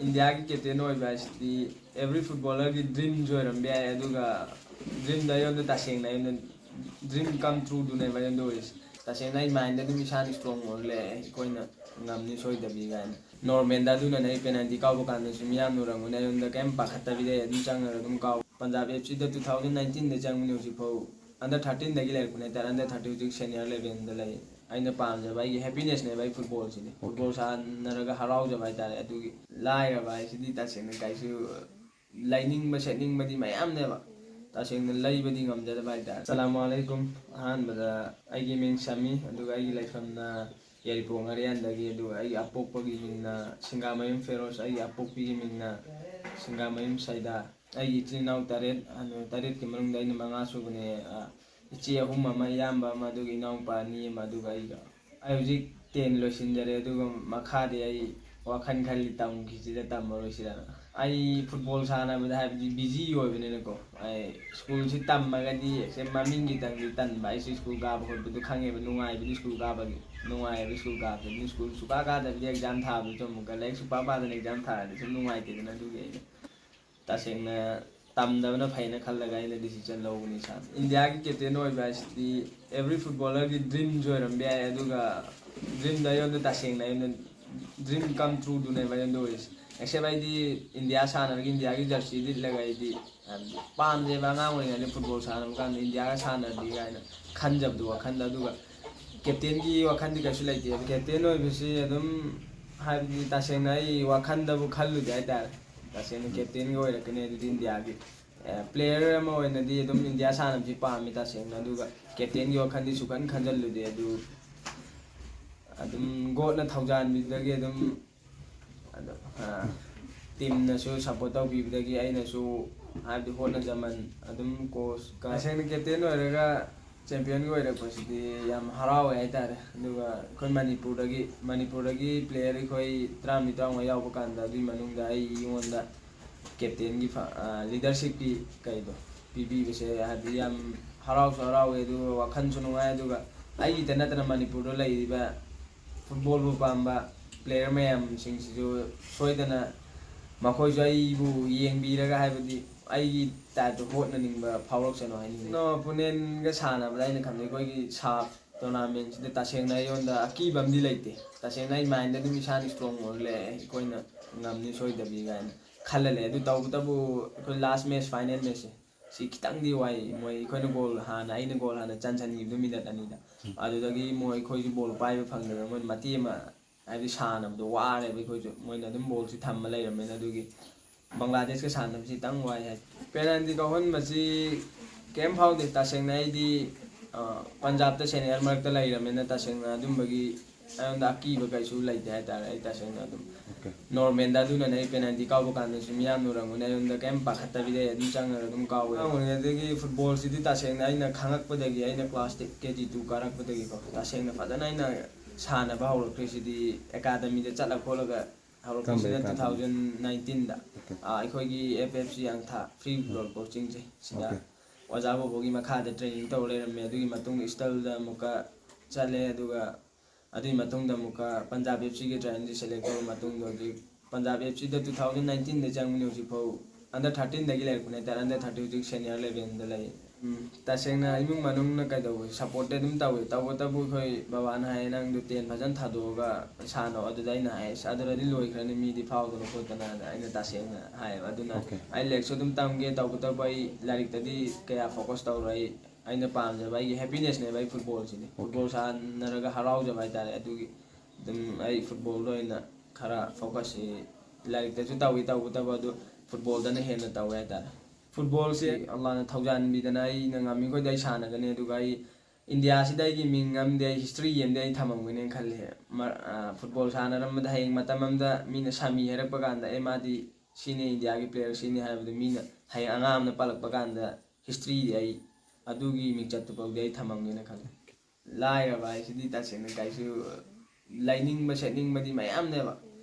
India की captain होइबासि every footballer की dream Joram बे अदुगा dream दा योंद तासेंग ना ड्रीम कम ट्रू दुने बा योंद होइस तासेंग ना माइंड दु मिसान स्ट्रांग और ले Koyna ngamni soi da bi gan normal da du na nei penalty kaw kan da sim yam no rang na yon da kem pakhatta bi de adu chang ra dum kaw Punjab FC da 2019 da chang ni usi phau under 13 da gi ler kunai tar under 30 uji senior level da lai aina pam ja bai happiness ne bai football si football sa na ra ga harau ja bai tar adu gi lai ra bai si di ta seng kai su lining ba setting ba di mayam ne ba ta seng lai ba di ngam ja bai tar assalamu alaikum han ba ai gi ming sami adu ga ai lai fam na Yaripong Arian dagi do ay apok pagiging na Singamayum Feroz ay apok pagiging na Singamayum Saida ay itinaw tarit ano tarit kimarong dahil ng mga aso gune ichi ako mama yamba madug inaw pa ni madug ay ujik ten lo sindare do makhade ay wakan khali tam kisida tam maro sila ay football sana ba dahil busy yo binene ko ay school si tam magadi se maming gitang gitan ba si school ga ba ko khange ba nungai bi school ga ba nungai bi school ga bi school suka ga da bi exam tha bi to muka like supa ba da exam tha da se nungai te na du ge ta seng na tam da na phai na khal laga ina decision lo ni sa india ki captain oi ba si every footballer ki dream jo ram be aduga dream da yon ta seng na yon dream come true do ne ba yon do is except आई India सानर India की jersey लगाई पाजे आगे football सानब India का सानदी गायन खनजब वखंड captain की वखंड कई लेते कैप्टन तसेंग वखंड खलुदे है तसेंग कैप्टन की इंडिया की प्लेयर इंडिया सानब पामी तसेंग कैप्टन की वखंड सुखन खनजलुदे गोटना थौजानबीदगी टीम नसु सपोर्ट तौबीबदगी आइनसु हाबदि होटना जमन अदुम कोच कासेन कैप्टन होरगा चैंपियन को होरपसिदि याम हरावे हाइतारे दुगा खै मणिपुरदगी प्लेयर खै 30 यावब कांदा दुई मनुंगदा आई योंदा कैप्टन की लीडरशिप की कइदो पीबीबसे हाबदि याम हरावे दु वखन सुनुगाय दुगा आई तनतन मणिपुरदो लैबा फुटबॉल बु पाम्बा प्लेयर मैम सोदना मखोज येंबीरगा हाइबदि आई टाइप होटना फावरक्सनो हाइनो ओपोनेंट गा सानबदा आइना खमने कोइगी साफ टूर्नामेंट सिदा तसेंगना योंदा अकीबमदि लेते तसेंगना माइंड दु मिसान स्ट्रांग और ले कोइना ngamni soidabि गायन खलले दु तबु कोइ last match final match si kitang di wai moi khoi na goal hana aina goal hana chanchan gi du minute ani da adu dagi moi khoi ji ball pai ba phang da moi mati ma ai sana do ware be khoi moi na dum ball si tham ma lai ram na du gi bangladesh ka sana si tang wai hai penalty ka hon ma si kem phau de ta seng nai di punjab ta senior mark ta lai ram na ta seng na dum bagi da ki ba kai su lai da ta ai ta seng na dum normal da du na nei penalty ka ba kan si miyam no rang na yon da kem pa khatta bi de dum chang ra dum ka wa ne de gi football si di ta seng na ina khangak pa de gi ina class kg2 karak pa de gi ko ta seng na fa da na ina sana ba hawlo krisi academy de chala kholaga hawlo krisi 2019 da akhoi gi ffc ang tha free football coaching je sida oja bo gi makha de training to le ram adu gi matung style da muka chale aduga adi matung da muka punjab fc ge training select ko matung do gi punjab fc da 2019 de jang ni usi phau under 13 da gi ler kunai tar under 30 uji senior level da lai तसेंगना इमुंग मनुंग न कइदो support दम तावे तावो तबु खै बाबान हाय नंग दु 10 फजन थादोगा सानो अदुदाइ न हाय सादरदि लोइखरनि मिदि फावदो खोतना आइना तसेंगना हाय अदुना आइ लेक्सो दम तमगे तावो तबै लारिक तदि कया फोकस तौरै आइना पामजे बाइ हैप्पीनेस ने बाइ फुटबॉल सिनि फुटबॉल सा नरगा हराव ज बाइ तारे अदुगी दम आइ फुटबॉल लोइना खरा फोकस लारिक तजु तावी तावो तबो अदु फुटबॉल दना हेना तावे तारे फुटबॉल से अल्लाह ने थौजान बिदना आई नंगामी को दai sana gane दुगा आई इंडिया से दai की मिंगम दे हिस्ट्री यम दे थमम गने खले फुटबॉल sana रम द हेंग मतमम द मीना सामी हेरक पगान द एमादी सिने इंडिया की प्लेयर सिने हाय द मीना हाय अंगाम न पलक पगान द हिस्ट्री आई अदुगी मिक्चत पग दे थमम गने खले लाय रा बाय सिदी तासेन गाइसु लाइनिंग म सेटिंग मदि मयाम ने बा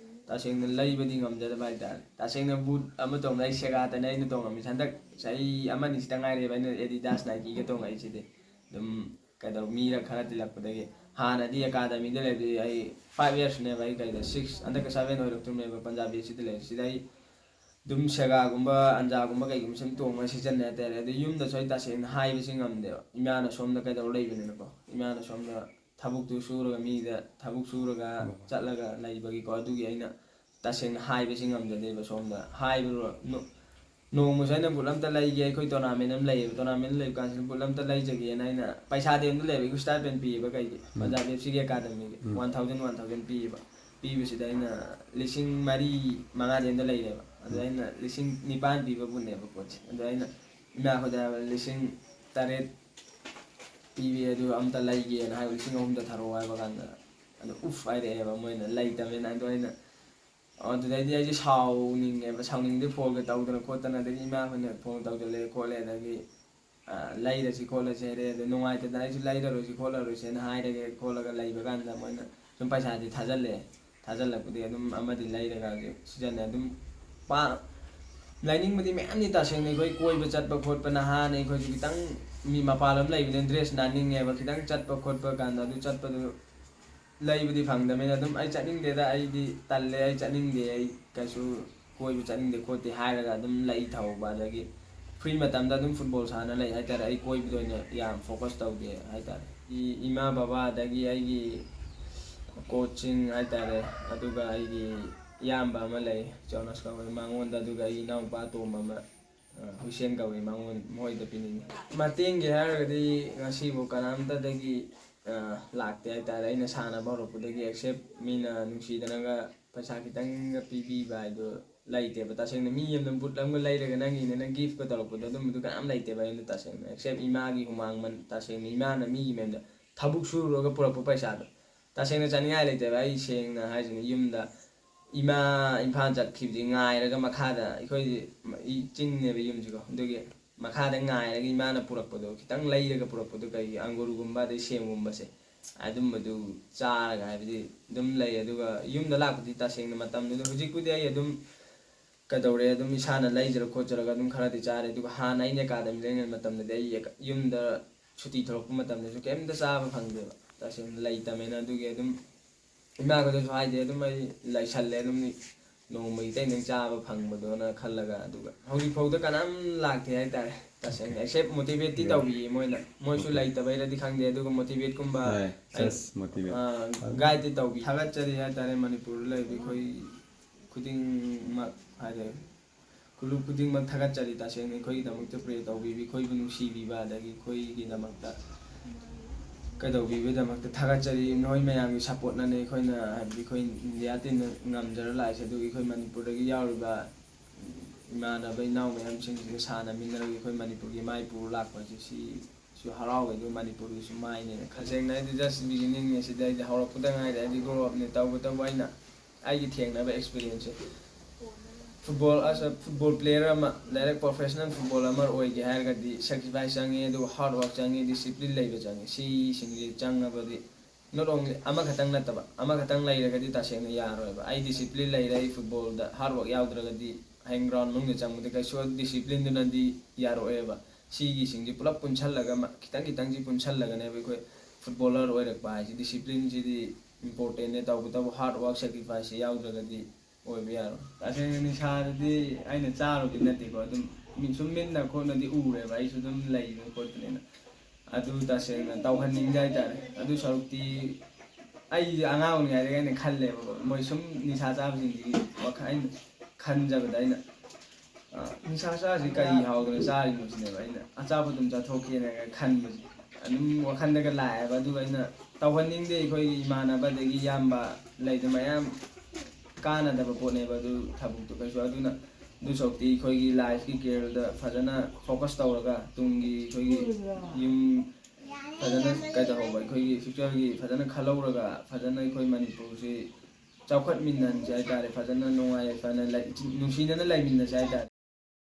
तासेंग लैबदि ngamjada bai tar तासेंग boot ama tong nai sega ta nai nu tong ami sandak sai ama ni sitang ai re bai na Adidas Nike ke tong ai side dum ka da mi ra khara tilak padage ꯍꯥꯟꯅꯗꯤ ꯑꯦꯀꯥꯗꯃꯤꯗ ꯂꯩꯕꯗꯤ ꯑꯩ 5 yearsꯅꯦꯕ ꯑꯩ ꯀꯩꯗ 6 ꯍꯟꯗꯛꯀ 7 ꯑꯣꯏꯔꯛꯇꯣꯏꯅꯦꯕ ꯄꯟꯖꯥꯕꯤ ꯁꯤꯗ ꯂꯩ ꯁꯤꯗ ꯑꯩ ꯑꯗꯨꯝ ꯁꯦꯒꯥꯒꯨꯝꯕ ꯑꯟꯖꯥꯒꯨꯝꯕ ꯀꯩꯒꯨꯝꯕ ꯁꯨꯝ ꯇꯣꯡꯉꯒ ꯁꯤꯖꯤꯟꯅꯩ ꯍꯥꯏꯇꯥꯔꯦ ꯑꯗꯨ ꯌꯨꯝꯗꯁꯨ ꯑꯩ ꯇꯁꯦꯡꯅ ꯍꯥꯏꯕꯁꯤ ꯉꯝꯗꯦꯕ ꯏꯃꯥꯅ ꯁꯣꯝꯗ ꯀꯩꯗꯧꯔ ꯂꯩꯕꯅꯤꯅꯀꯣ ꯏꯃꯥꯅ ꯁꯣꯝꯗ ꯊꯕꯛꯇꯨ ꯁꯨꯔꯒ ꯃꯤꯗ ꯊꯕꯛ ꯁꯨꯔꯒ ꯆꯠꯂꯒ ꯂꯩꯕꯒꯤꯀꯣ ꯑꯗꯨꯒꯤ ꯑꯩꯅ ꯇꯁꯦꯡꯅ ꯍꯥꯏꯕꯁꯤ ꯉꯝꯖꯗꯦꯕ ꯁꯣꯝꯗ ꯍꯥꯏꯕ ꯅꯣꯡꯃꯁꯨ ꯑꯩꯅ ꯕꯨꯠ ꯑꯝꯇ ꯂꯩꯒꯦ ꯑꯩꯈꯣꯏ ꯇꯣꯔꯅꯥꯃꯦꯟ ꯑꯃ ꯂꯩꯌꯦꯕ ꯇꯣꯔꯅꯥꯃꯦꯟ ꯂꯩꯕ ꯀꯥꯟꯁꯤꯗ ꯕꯨꯠ ꯑꯝꯇ ꯂꯩꯖꯒꯦꯅ ꯑꯩꯅ ꯄꯩꯁꯥꯗꯤ ꯑꯝꯇ ꯂꯩꯕ ꯁ꯭ꯇꯥꯏꯄꯦꯟ ꯄꯤꯌꯦꯕ ꯀꯩꯒꯤ ꯄꯟꯖꯥꯕ ꯑꯦꯐ.ꯁꯤꯒꯤ ꯑꯦꯀꯥꯗꯃꯤꯒꯤ 1000 ꯄꯤꯌꯦꯕ ꯄꯤꯕꯁꯤꯗ ꯑꯩꯅ 4,000-5,000 ꯑꯝꯇ ꯂꯩꯔꯦꯕ ꯑꯗꯨꯗ ꯑꯩꯅ 9,000 ꯄꯤꯕ ꯕꯨꯠꯅꯦꯕ ꯄꯣꯠꯁꯦ ꯑꯗꯨ ꯑꯩꯅ ꯏꯃꯥꯈꯣꯏꯗ ꯍꯥꯏꯕ 8,000 ꯄꯤꯕꯤ ꯑꯗꯨ ꯑꯝꯇ ꯂꯩꯒꯦꯅ ꯍꯥꯏꯕ 3,000 ꯊꯥꯔꯛꯑꯣ ꯍꯥꯏꯕ ꯀꯥꯟꯗ ꯑꯗꯨ ꯎꯐ ꯍꯥꯏꯔꯛꯑꯦꯕ ꯃꯣꯏꯅ ꯂꯩꯇꯕꯅꯤꯅ ꯑꯗꯣ ꯑꯩꯅ ꯑꯗꯨꯗꯩꯗꯤ ꯑꯩꯁꯦ ꯁꯥꯎꯅꯤꯡꯉꯦꯕ ꯁꯥꯎꯅꯤꯡꯗꯤ ꯐꯣꯟꯒ ꯇꯧꯗꯅ ꯈꯣꯠꯇꯅ ꯑꯗꯒꯤ ꯏꯃꯥꯈꯣꯏꯅ ꯐꯣꯟ ꯇꯧꯁꯤꯜꯂꯦ ꯈꯣꯠꯂꯦ ꯑꯗꯒꯤ ꯂꯩꯔꯁꯤ ꯈꯣꯠꯂꯁꯤ ꯍꯥꯏꯔꯦ ꯑꯗꯣ ꯅꯨꯡꯉꯥꯏꯇꯗꯅ ꯑꯩꯁꯨ ꯂꯩꯔꯔꯣꯏꯁꯤ ꯈꯣꯠꯂꯔꯣꯏꯁꯤꯅ ꯍꯥꯏꯔꯒꯦ ꯈꯣꯠꯂꯒ ꯂꯩꯕ ꯀꯥꯟꯗ ꯃꯣꯏꯅ ꯁꯨꯝ ꯄꯩꯁꯥꯗꯤ ꯊꯥꯖꯤꯜꯂꯛꯑꯦ ꯊꯥꯖꯤꯜꯂꯛꯄꯗꯤ ꯑꯗꯨꯝ ꯑꯃꯗꯤ ꯂꯩꯔꯒ ꯍꯧꯖꯤꯛ ꯁꯤꯖꯤꯟꯅꯩ ꯑꯗꯨꯝ ꯂꯩꯅꯤꯡꯕꯗꯤ ꯃꯌꯥꯝꯗꯤ ꯇꯁꯦꯡꯅ ꯑꯩꯈꯣꯏ ꯀꯣꯏꯕ ꯆꯠꯄ ꯈꯣꯠꯄ ꯅꯍꯥꯟꯅ ꯑꯩꯈꯣꯏꯁꯨ ꯈꯤꯇꯪ ꯃꯤ ꯃꯄꯥꯟ ꯂꯝ ꯂꯩꯕꯅꯤꯅ ꯗ꯭ꯔꯦꯁ ꯅꯥꯟꯅꯤꯡꯉꯦꯕ ꯈꯤꯇꯪ ꯆꯠꯄ ꯈꯣꯠꯄ ꯀꯥꯟꯗ ꯑꯗꯨ ꯆꯠꯄꯗꯨ ꯂꯩꯕꯗꯤ ꯐꯪꯗꯕꯅꯤꯅ ꯑꯗꯨꯝ ꯑꯩ ꯆꯠꯅꯤꯡꯗꯦꯗ ꯑꯩꯗꯤ ꯇꯜꯂꯦ ꯑꯩ ꯆꯠꯅꯤꯡꯗꯦ ꯑꯩ ꯀꯩꯁꯨ ꯀꯣꯏꯕ ꯆꯠꯅꯤꯡꯗꯦ ꯈꯣꯠꯇꯦ ꯍꯥꯏꯔꯒ ꯑꯗꯨꯝ ꯂꯩ ꯊꯧꯕ ꯑꯗꯒꯤ ꯐ꯭ꯔꯤ ꯃꯇꯝꯗ ꯑꯗꯨꯝ ꯐꯨꯠꯕꯣꯜ ꯁꯥꯟꯅ ꯂꯩ ꯍꯥꯏꯇꯥꯔꯦ ꯑꯩ ꯀꯣꯏꯕꯗ ꯑꯣꯏꯅ ꯌꯥꯝ ꯐꯣꯀꯁ ꯇꯧꯗꯦ ꯍꯥꯏꯇꯥꯔꯦ ꯏꯃꯥ ꯕꯕꯥ ꯑꯗꯒꯤ ꯑꯩꯒꯤ ꯀꯣꯆꯁꯤꯡ ꯍꯥꯏꯇꯥꯔꯦ ꯑꯗꯨꯒ ꯑꯩꯒꯤ ꯏꯌꯥꯝꯕ ꯑꯃ ꯂꯩ ꯖꯣꯅꯁ ꯀꯧꯋꯦ ꯃꯉꯣꯟꯗ ꯑꯗꯨꯒ ꯑꯩ ꯏꯅꯥꯎꯄꯥ ꯑꯇꯣꯝꯕ ꯑꯃ ꯍꯨꯏꯁꯦꯟ ꯀꯧꯋꯦ ꯃꯣꯏꯗ ꯄꯤꯅꯤꯡꯉꯤ ꯃꯇꯦꯡꯒꯤ ꯍꯥꯏꯔꯒꯗꯤ ꯉꯁꯤꯐꯥꯎ ꯀꯅꯥꯝꯇꯗꯒꯤ ꯂꯥꯛꯇꯦ ꯍꯥꯏꯇꯥꯔꯦ ꯑꯩꯅ ꯁꯥꯟꯅꯕ ꯍꯧꯔꯛꯄꯗꯒꯤ ꯑꯦꯛꯁꯦꯞ ꯃꯤꯅ ꯅꯨꯡꯁꯤꯗꯅꯒ ꯄꯩꯁꯥ ꯈꯤꯇꯪꯒ ꯄꯤꯕꯤꯕ ꯍꯥꯏꯗꯣ ꯂꯩꯇꯦꯕ ꯇꯁꯦꯡꯅ ꯃꯤ ꯑꯃꯅ ꯕꯨꯠ ꯑꯃꯒ ꯂꯩꯔꯒ ꯅꯪꯒꯤꯅꯦꯅ ꯒꯤꯐꯀ ꯇꯧꯔꯛꯄꯗꯣ ꯑꯗꯨꯝꯕꯗꯨ ꯀꯅꯥꯝ ꯂꯩꯇꯦꯕ ꯑꯩꯉꯣꯟꯗ ꯇꯁꯦꯡꯅ ꯑꯦꯛꯁꯦꯞ ꯏꯃꯥꯒꯤ ꯍꯨꯃꯥꯡꯃꯟ ꯇꯁꯦꯡꯅ ꯏꯃꯥꯅ ꯃꯤꯒꯤ ꯃꯌꯨꯝꯗ ꯊꯕꯛ ꯁꯨꯔꯨꯔꯒ ꯄꯨꯔꯛꯄ ꯄꯩꯁꯥꯗꯣ ꯇꯁꯦꯡꯅ ꯆꯥꯅꯤꯡꯉꯥꯏ ꯂꯩꯇꯦꯕ ꯑꯩ ꯁꯦꯡꯅ ꯍꯥꯏꯁꯤꯅꯤ ꯌꯨꯝꯗ ꯏꯃꯥ ꯏꯝꯐꯥꯜ ꯆꯠꯈꯤꯕꯁꯤ ꯉꯥꯏꯔꯒ ꯃꯈꯥꯗ ꯑꯩꯈꯣꯏꯗꯤ ꯆꯤꯡꯅꯦꯕ ꯌꯨꯝꯁꯤꯀꯣ ꯑꯗꯨꯒꯤ ꯃꯈꯥꯗ ꯉꯥꯏꯔꯒ ꯏꯃꯥꯅ ꯄꯨꯔꯛꯄꯗꯣ ꯈꯤꯇꯪ ꯂꯩꯔꯒ ꯄꯨꯔꯛꯄꯗꯣ ꯀꯩꯒꯤ ꯑꯪꯒꯨꯔꯒꯨꯝꯕ ꯑꯗꯩ ꯁꯦꯝꯒꯨꯝꯕꯁꯦ ꯑꯗꯨꯝꯕꯗꯨ ꯆꯥꯔꯒ ꯍꯥꯏꯕꯗꯤ ꯑꯗꯨꯝ ꯂꯩ ꯑꯗꯨꯒ ꯌꯨꯝꯗ ꯂꯥꯛꯄꯗꯤ ꯇꯁꯦꯡꯅ ꯃꯇꯝꯗꯨꯗ ꯍꯧꯖꯤꯛꯄꯨꯗꯤ ꯑꯩ ꯑꯗꯨꯝ ꯀꯩꯗꯧꯔꯦ ꯑꯗꯨꯝ ꯏꯁꯥꯅ ꯂꯩꯖꯔ ꯈꯣꯠꯆꯔꯒ ꯑꯗꯨꯝ ꯈꯔꯗꯤ ꯆꯥꯔꯦ ꯑꯗꯨꯒ ꯍꯥꯟꯅ ꯑꯩꯅ ꯑꯦꯀꯥꯗꯃꯤ ꯂꯩꯔꯤꯉꯩ ꯃꯇꯝꯗꯗꯤ ꯑꯩ ꯌꯨꯝꯗ ꯁꯨꯇꯤ ꯊꯣꯛꯂꯛꯄ ꯃꯇꯝꯗꯁꯨ ꯀꯩꯝꯇ ꯆꯥꯕ ꯐꯪꯗꯦꯕ ꯇꯁꯦꯡꯅ ꯂꯩꯇꯕꯅꯤꯅ ꯑꯗꯨꯒꯤ ꯑꯗꯨꯝ ꯏꯃꯥꯈꯣꯏꯗꯁꯨ ꯍꯥꯏꯗꯦ ꯑꯗꯨꯝ ꯑꯩ ꯂꯩꯁꯜꯂꯦ ꯑꯗꯨꯝ ꯅꯣꯡꯃꯒꯤ ꯈꯤꯇꯪ ꯆꯥꯕ ꯐꯪꯕꯗꯣꯅ ꯈꯜꯂꯒ ꯑꯗꯨꯒ ꯍꯧꯖꯤꯛꯐꯥꯎꯗ ꯀꯅꯥꯝ ꯂꯥꯛꯇꯦ ꯍꯥꯏꯇꯥꯔꯦ ꯇꯁꯦꯡꯅ ꯑꯦꯛꯁꯦꯞ ꯃꯣꯇꯤꯚꯦꯠꯇꯤ ꯇꯧꯕꯤꯌꯦ ꯃꯣꯏꯁꯨ ꯂꯩꯇꯕꯩꯔꯗꯤ ꯈꯪꯗꯦ ꯑꯗꯨꯒ ꯃꯣꯇꯤꯚꯦꯠꯀꯨꯝꯕ ꯒꯥꯏꯗꯇꯤ ꯇꯧꯕꯤ ꯊꯥꯒꯠꯆꯔꯤ ꯍꯥꯏꯇꯥꯔꯦ ꯃꯅꯤꯄꯨꯔꯗ ꯂꯩꯕ ꯑꯩꯈꯣꯏ ꯈꯨꯗꯤꯡꯃꯛ ꯍꯥꯏꯇꯥꯔꯦ ꯈꯨꯂꯨꯞ ꯈꯨꯗꯤꯡꯃꯛ ꯊꯥꯒꯠꯆꯔꯤ ꯇꯁꯦꯡꯅ ꯑꯩꯈꯣꯏꯒꯤꯗꯃꯛꯇ ꯄ꯭ꯔꯦ ꯇꯧꯕꯤꯕ ꯑꯩꯈꯣꯏꯕꯨ ꯅꯨꯡꯁꯤꯕꯤꯕ ꯑꯗꯒꯤ ꯑꯩꯈꯣꯏꯒꯤꯗꯃꯛꯇ ꯀꯩꯗꯧꯕꯤꯕꯒꯤꯗꯃꯛꯇ ꯊꯥꯒꯠꯆꯔꯤ ꯅꯣꯏ ꯃꯌꯥꯝꯒꯤ ꯁꯞꯄꯣꯔꯠꯅꯅꯦ ꯑꯩꯈꯣꯏꯅ ꯍꯥꯏꯕꯗꯤ ꯑꯩꯈꯣꯏ ꯏꯟꯗꯤꯌꯥ ꯇꯤꯝꯅ ꯉꯝꯖꯔ ꯂꯥꯛꯏꯁꯦ ꯑꯗꯨꯒꯤ ꯑꯩꯈꯣꯏ ꯃꯅꯤꯄꯨꯔꯗꯒꯤ ꯌꯥꯎꯔꯤꯕ ꯏꯃꯥꯟꯅꯕ ꯏꯅꯥꯎ ꯃꯌꯥꯝꯁꯤꯡꯁꯤꯒ ꯁꯥꯟꯅꯃꯤꯟꯅꯔꯒ ꯑꯩꯈꯣꯏ ꯃꯅꯤꯄꯨꯔꯒꯤ ꯃꯥꯏ ꯄꯨꯔ ꯂꯥꯛꯄꯁꯤ ꯁꯤꯁꯨ ꯍꯔꯥꯎꯋꯦ ꯑꯗꯨꯒ ꯃꯅꯤꯄꯨꯔꯒꯤꯁꯨ ꯃꯥꯏꯅꯦꯅ ꯈꯜꯖꯩꯅ ꯑꯩꯗꯤ ꯖꯁ ꯕꯤꯒꯤꯅꯤꯡꯅꯦ ꯁꯤꯗ ꯑꯩꯗꯤ ꯍꯧꯔꯛꯄꯗ ꯉꯥꯏꯔꯦ ꯑꯩꯗꯤ ꯒ꯭ꯔꯣ ꯑꯞꯅꯦ ꯇꯧꯕꯇꯕꯨ ꯑꯩꯅ ꯑꯩꯒꯤ ꯊꯦꯡꯅꯕ ꯑꯦꯛꯁꯄꯤꯔꯤꯌꯦꯟꯁꯁꯦ ꯐꯨꯠꯕꯣꯜ ꯄ꯭ꯂꯦꯌꯔ ꯑꯃ ꯗꯥꯏꯔꯦꯛ ꯄ꯭ꯔꯣꯐꯦꯁꯅꯦꯜ ꯐꯨꯠꯕꯣꯜ ꯑꯃ ꯑꯣꯏꯒꯦ ꯍꯥꯏꯔꯒꯗꯤ ꯁꯦꯀ꯭ꯔꯤꯐꯥꯏꯁ ꯆꯪꯉꯤ ꯑꯗꯨꯒ ꯍꯥꯔꯗ ꯋꯥꯔꯛ ꯆꯪꯉꯤ ꯗꯤꯁꯤꯄ꯭ꯂꯤꯟ ꯂꯩꯕ ꯆꯪꯉꯤ ꯁꯤꯁꯤꯡꯁꯤ ꯆꯪꯉꯕꯗꯤ ꯅꯣꯠ ꯑꯣꯟꯂꯤ ꯑꯃꯈꯛꯇꯪ ꯅꯠꯇꯕ ꯑꯃꯈꯛꯇꯪ ꯂꯩꯔꯒꯗꯤ ꯇꯁꯦꯡꯅ ꯌꯥꯔꯣꯏꯕ ꯑꯩ ꯗꯤꯁꯤꯄ꯭ꯂꯤꯟ ꯂꯩꯔꯦ ꯑꯩ ꯐꯨꯠꯕꯣꯜꯗ ꯍꯥꯔꯗ ꯋꯥꯔꯛ ꯌꯥꯎꯗ꯭ꯔꯒꯗꯤ ꯍꯌꯦꯡ ꯒ꯭ꯔꯥꯎꯟ ꯃꯅꯨꯡꯗ ꯆꯪꯕꯗ ꯀꯩꯁꯨ ꯗꯤꯁꯤꯄ꯭ꯂꯤꯟꯗꯨꯅꯗꯤ ꯌꯥꯔꯛꯑꯣꯏꯕ ꯁꯤꯒꯤꯁꯤꯡꯁꯤ ꯄꯨꯂꯞ ꯄꯨꯟꯁꯜꯂꯒ ꯈꯤꯇꯪꯁꯤ ꯄꯨꯟꯁꯜꯂꯒꯅꯦꯕ ꯑꯩꯈꯣꯏ ꯐꯨꯠꯕꯣꯂꯔ ꯑꯣꯏꯔꯛꯄ ꯍꯥꯏꯁꯤ ꯗꯤꯁꯤꯄ꯭ꯂꯤꯟꯁꯤꯗꯤ ꯏꯝꯄꯣꯔꯇꯦꯟꯅꯦ ꯇꯧꯕꯇꯕꯨ ꯍꯥꯔꯗ ꯋꯥꯔꯛ ꯁꯦꯀ꯭ꯔꯤꯐꯥꯏꯁꯁꯤ ꯌꯥꯎꯗ꯭ꯔꯒꯗꯤ ꯑꯣꯏꯕ ꯌꯥꯔꯣꯏ ꯇꯁꯦꯡꯅ ꯅꯤꯁꯥꯗꯨꯗꯤ ꯑꯩꯅ ꯆꯥꯔꯨꯕꯗꯤ ꯅꯠꯇꯦꯀꯣ ꯑꯗꯨꯝ ꯁꯨꯝ ꯃꯤꯠꯅ ꯈꯣꯠꯅꯗꯤ ꯎꯔꯦꯕ ꯑꯩꯁꯨ ꯑꯗꯨꯝ ꯂꯩꯕ ꯈꯣꯠꯄꯅꯤꯅ ꯑꯗꯨ ꯇꯁꯦꯡꯅ ꯇꯧꯍꯟꯅꯤꯡꯗꯦ ꯍꯥꯏꯇꯥꯔꯦ ꯑꯗꯨ ꯁꯔꯨꯛꯇꯤ ꯑꯩꯁꯦ ꯑꯉꯥꯡ ꯑꯣꯏꯔꯤꯉꯩꯗꯒꯤ ꯑꯩꯅ ꯈꯜꯂꯦꯕ ꯃꯣꯏ ꯁꯨꯝ ꯅꯤꯁꯥ ꯆꯥꯕꯁꯤꯡꯁꯤꯒꯤ ꯋꯥꯈꯜ ꯑꯩꯅ ꯈꯟꯖꯕꯗ ꯑꯩꯅ ꯅꯤꯁꯥ ꯆꯥꯔꯤꯁꯤ ꯀꯔꯤ ꯍꯥꯎꯗꯅ ꯆꯥꯔꯤꯅꯣ ꯁꯤꯅꯦꯕ ꯑꯩꯅ ꯑꯆꯥꯄꯣꯠ ꯑꯗꯨꯝ ꯆꯥꯊꯣꯛꯀꯦꯅ ꯈꯟꯕꯁꯦ ꯑꯗꯨꯝ ꯋꯥꯈꯜꯗꯒ ꯂꯥꯛꯑꯦꯕ ꯑꯗꯨꯒ ꯑꯩꯅ ꯇꯧꯍꯟꯅꯤꯡꯗꯦ ꯑꯩꯈꯣꯏꯒꯤ ꯏꯃꯥꯟꯅꯕ ꯑꯗꯒꯤ ꯏꯌꯥꯝꯕ ꯂꯩꯗ ꯃꯌꯥꯝ ꯀꯥꯟꯅꯗꯕ ꯄꯣꯠꯅꯦꯕ ꯑꯗꯨ ꯊꯕꯛꯇꯨ ꯀꯩꯁꯨ ꯑꯗꯨꯅ ꯑꯗꯨ ꯁꯔꯨꯛꯇꯤ ꯑꯩꯈꯣꯏꯒꯤ ꯂꯥꯏꯐꯀꯤ ꯀꯦꯔꯤꯌꯔꯗ ꯐꯖꯅ ꯐꯣꯀꯁ ꯇꯧꯔꯒ ꯇꯨꯡꯒꯤ ꯑꯩꯈꯣꯏꯒꯤ ꯌꯨꯝ ꯐꯖꯅ ꯀꯩꯗꯧꯍꯧꯕ ꯑꯩꯈꯣꯏꯒꯤ ꯐ꯭ꯌꯨꯆꯔꯒꯤ ꯐꯖꯅ ꯈꯜꯍꯧꯔꯒ ꯐꯖꯅ ꯑꯩꯈꯣꯏ ꯃꯅꯤꯄꯨꯔꯁꯤ ꯆꯥꯎꯈꯠꯃꯤꯟꯅꯍꯟꯁꯦ ꯍꯥꯏꯇꯥꯔꯦ ꯐꯖꯅ ꯅꯨꯡꯉꯥꯏ ꯌꯥꯏꯐꯅ ꯅꯨꯡꯁꯤꯅꯅ ꯂꯩꯃꯤꯟꯅꯁꯦ ꯍꯥꯏꯇꯥꯔꯦ